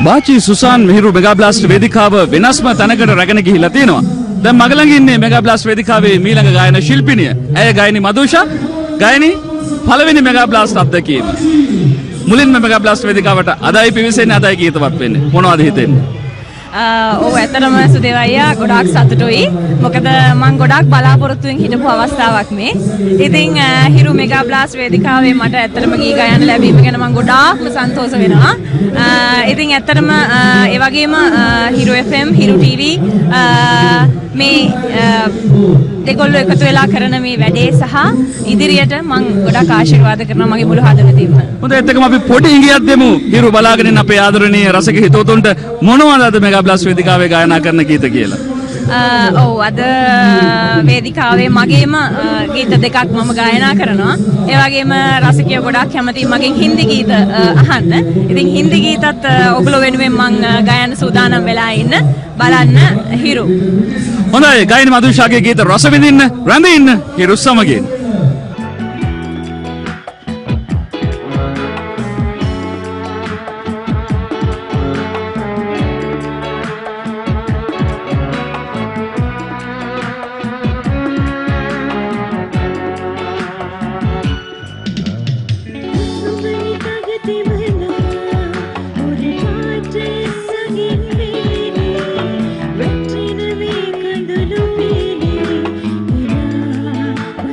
බාචි සුසාන් මිහිරු mega blast වේදිකාව වෙනස්ම තැනකට රැගෙන ගිහිල්ලා තියෙනවා. දැන් මග ළඟ ඉන්නේ මෙගා බ්ලාස්ට් වේදිකාවේ මීළඟ ගායන ශිල්පිනිය. ඇය ගායනි මදුෂා. ගායනි පළවෙනි මෙගා බ්ලාස්ට් අත්දැකීම. මුලින්ම මෙගා බ්ලාස්ට් වේදිකාවට අදයි පිවිසෙන්නේ අදයි ගීතවත් වෙන්නේ. මොනවද හිතෙන්නේ? ඔව් ඇත්තටම සුදේව අයියා ගොඩාක් සතුටුයි. මොකද මම ගොඩාක් බලාපොරොත්තුෙන් හිටපු අවස්ථාවක් මේ. ඉතින් හිරු මෙගා බ්ලාස්ට් වේදිකාවේ මට ඇත්තටම ගී ගයන්න ලැබීම ගැන මම ගොඩාක්ම සන්තෝෂ වෙනවා. ඉතින් ඇත්තටම ඒ වගේම හිරු FM හිරු TV මේ දෙගොල්ලෝ එකතු වෙලා කරන මේ වැඩේ සහ ඉදිරියට මම ගොඩාක් ආශිර්වාද කරනවා මගේ මුළු හදවතින්ම. හොඳයි එතකම අපි පොඩි ඉඟියක් දෙමු. හිරු බලාගෙන ඉන්න අපේ ආදරණීය රසික හිතවතුන්ට මොනවද අද මෙගා බ්ලාස්ට් වේදිකාවේ ගායනා කරන ගීත කියලා? ඔව් අද වේදිකාවේ මගේම ගීත දෙකක් මම ගායනා කරනවා. ඒ වගේම රසිකයෝ ගොඩාක් කැමතියි මගෙන් හින්දි ගීත අහන්න. ඉතින් හින්දි ගීතත් ඔගොල්ලෝ වෙනුවෙන් මම ගායන සූදානම් වෙලා ඉන්න. බලන්න හිරු. හොඳයි ගායන මදුෂාගේ ගීත රස විඳින්න රැඳෙන්න හිරු සමගින්.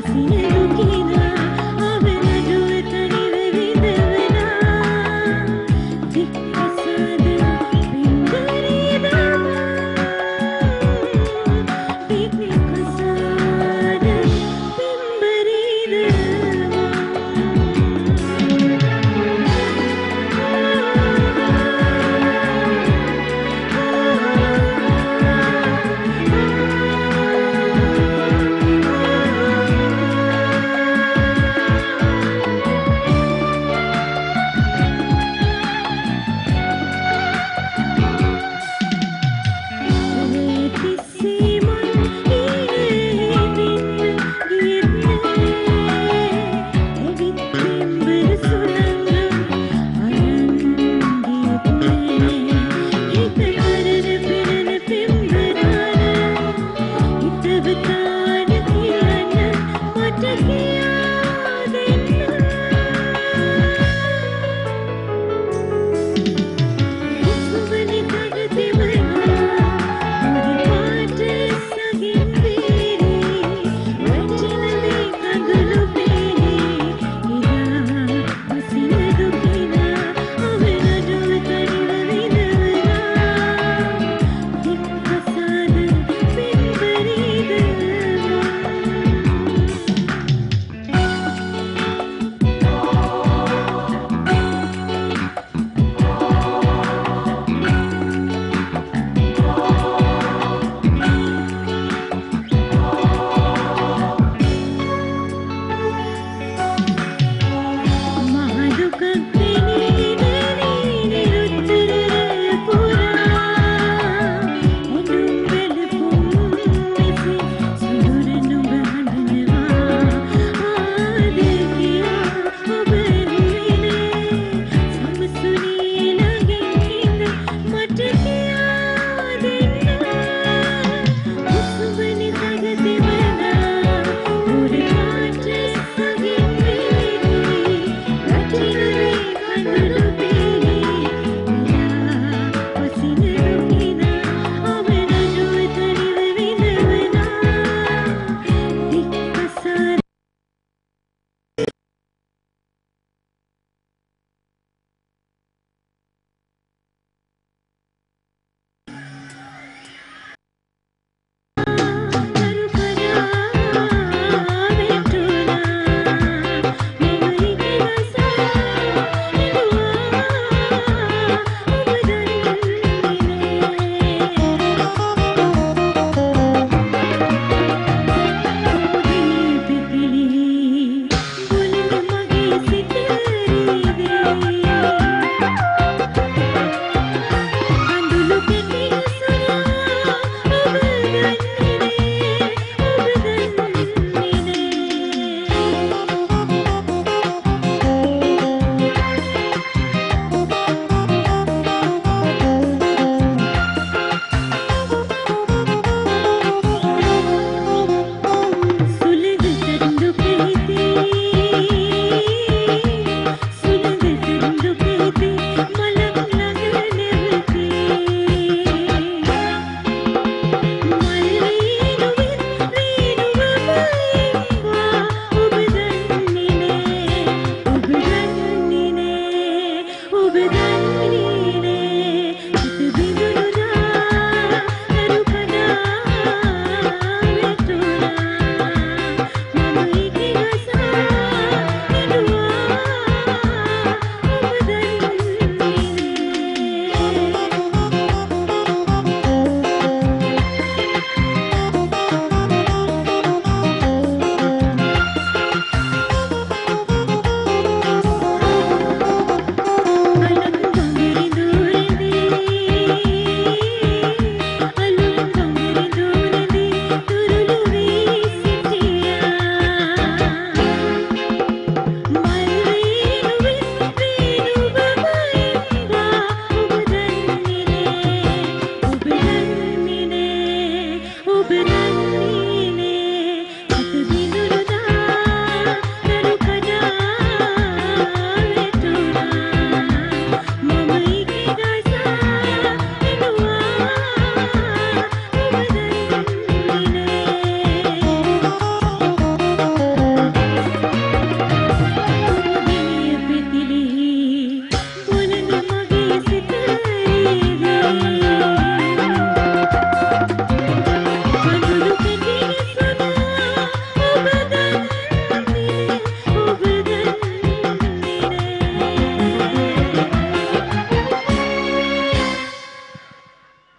Sine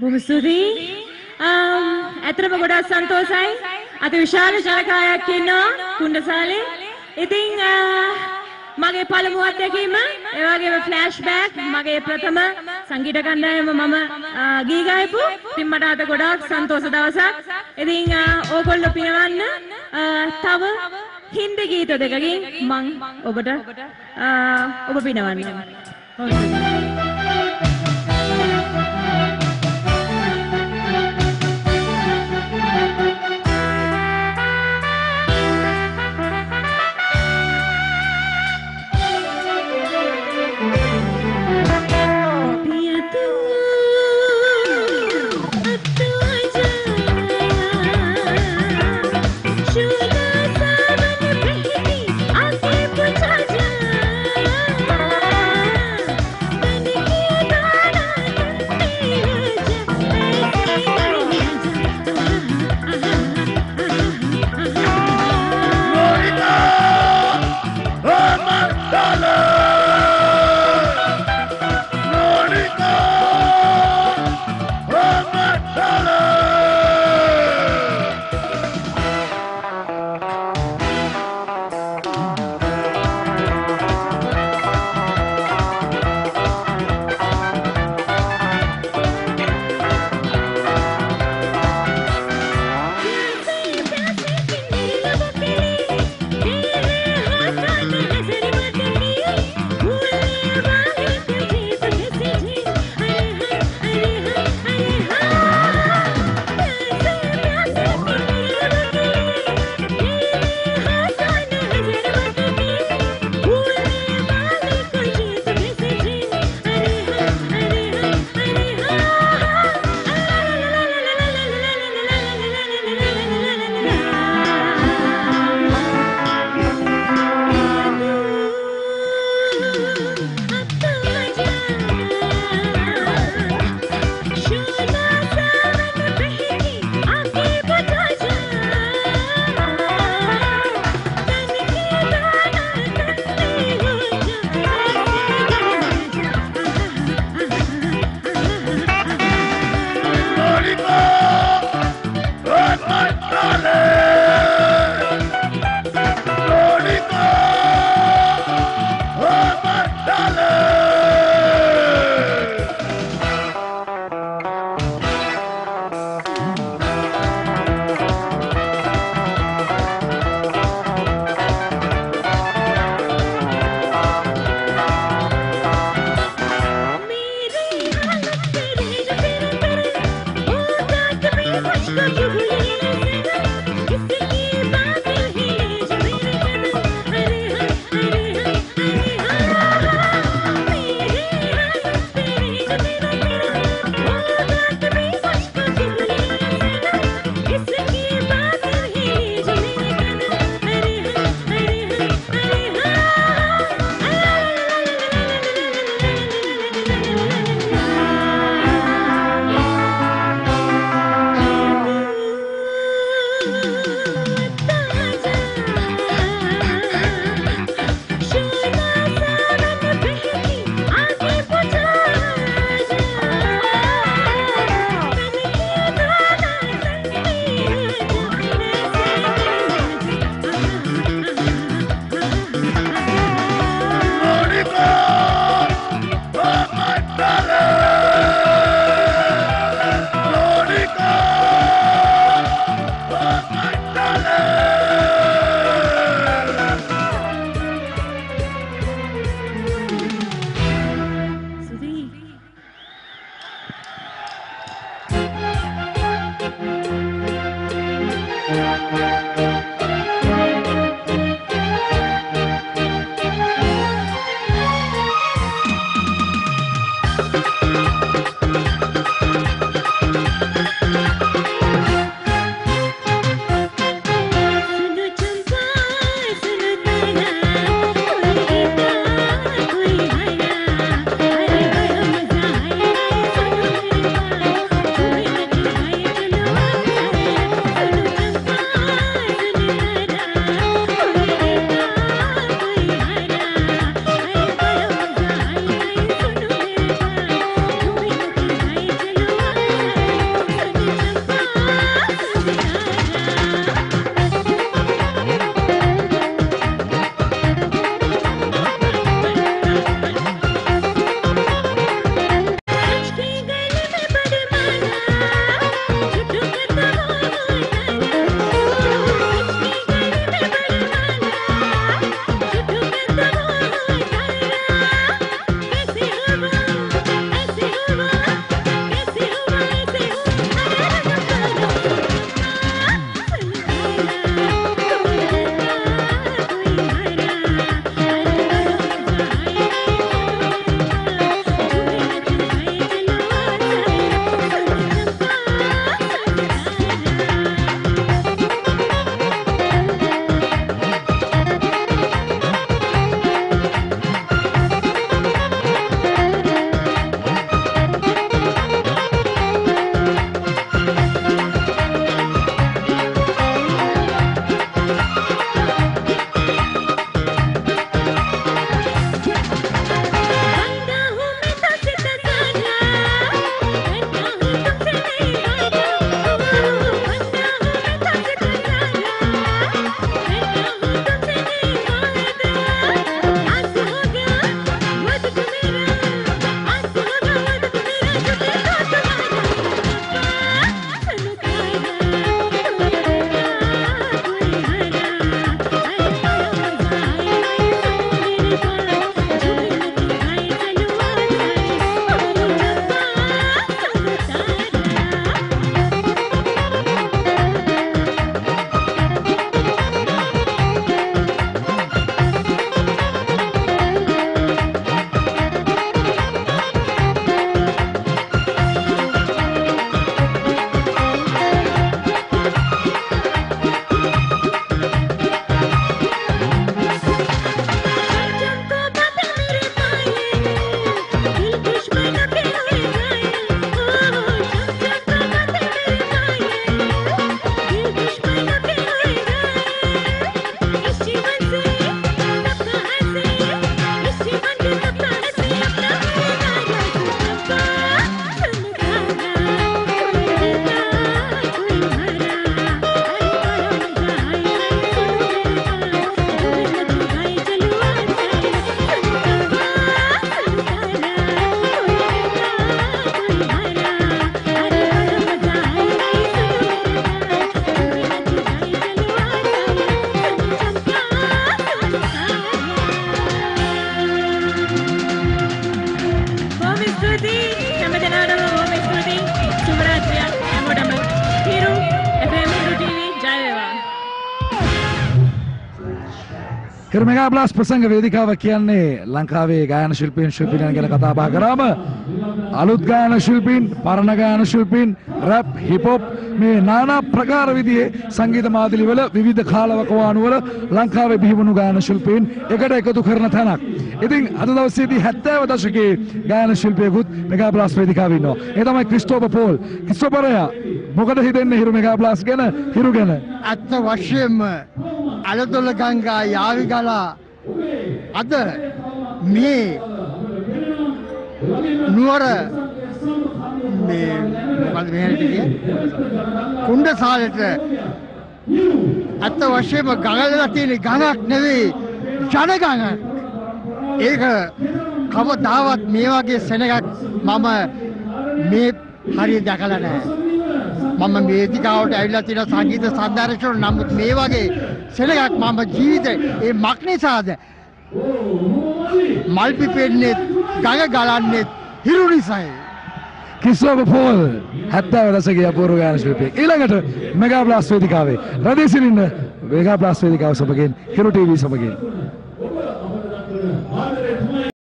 බොහොම ස්තුතියි. ඇත්තටම ගොඩාක් සන්තෝෂයි. අති විශාල ජනකායක් ඉන්නවා කුණ්ඩසාලේ. ඉතින් මගේ පළමු අත්දැකීම ඒ වගේම ෆ්ලෑෂ් බෑක් මගේ ප්‍රථම සංගීත කණ්ඩායම මම ගී ගායපු. ඉතින් මට අද ගොඩාක් සන්තෝෂ දවසක්. ඉතින් ඕගොල්ලෝ පිනවන්න තව හින්දි ගීත දෙකකින් මම ඔබට ඔබ පිනවන්න. හිරු මෙගා බ්ලාස්ට් ප්‍රසංග වේදිකාව කියන්නේ ලංකාවේ ගායන ශිල්පීන් ශිල්පිනියන් ගැන කතා බහ කරාම අලුත් ගායන ශිල්පීන්, පරණ ගායන ශිල්පීන්, රැප්, හිප් හොප් මේ নানা ප්‍රකාර විදිහේ සංගීත මාධ්‍ය වල විවිධ කාලවකවානු වල ලංකාවේ බිහිවුණු ගායන ශිල්පීන් එකට එකතු කරන තැනක්. ඉතින් අද දවසේදී 70 දශකයේ ගායන ශිල්පියෙකුත් මෙගා බ්ලාස්ට් වේදිකාවේ ඉන්නවා. ඒ තමයි ක්‍රිස්ටෝෆර් පෝල්. ක්‍රිස්ටෝෆර්යා මොකද හිතන්නේ හිරු මෙගා බ්ලාස්ට් ගැන? හිරු ගැන අත්ත වශයෙන්ම අලතොල ගංගා යාවි ගලා අද මේ නුවර මේ මොකද මෙහෙට ගියේ කුණ්ඩසාලේට අත්ත වශයෙන්ම ගඟලා තියෙන ගඟක් නෙවෙයි ජනගඟක්. ඒක කවදාවත් මේ වගේ සෙනගක් මම මේ හරිය දැකලා නැහැ. මම මේ වේදිකාවට ඇවිල්ලා තියෙන සංගීත සම්දායකවරු නමුත් මේ වගේ සෙනගක් මම ජීවිතේ ඒ මක් නිසාද මල් පිපෙන්නේ ගඟ ගලන්නේ හිරු නිසායි. ක්‍රිස්ටෝෆර් පෝල් 70 දශකයේ අපූර්ව ගායන ශිල්පියෙක්. ඊළඟට මෙගා බ්ලාස්ට් වේදිකාවේ රදීසින් ඉන්න මෙගා බ්ලාස්ට් වේදිකාව සමගින් හිරු ටීවී සමගින්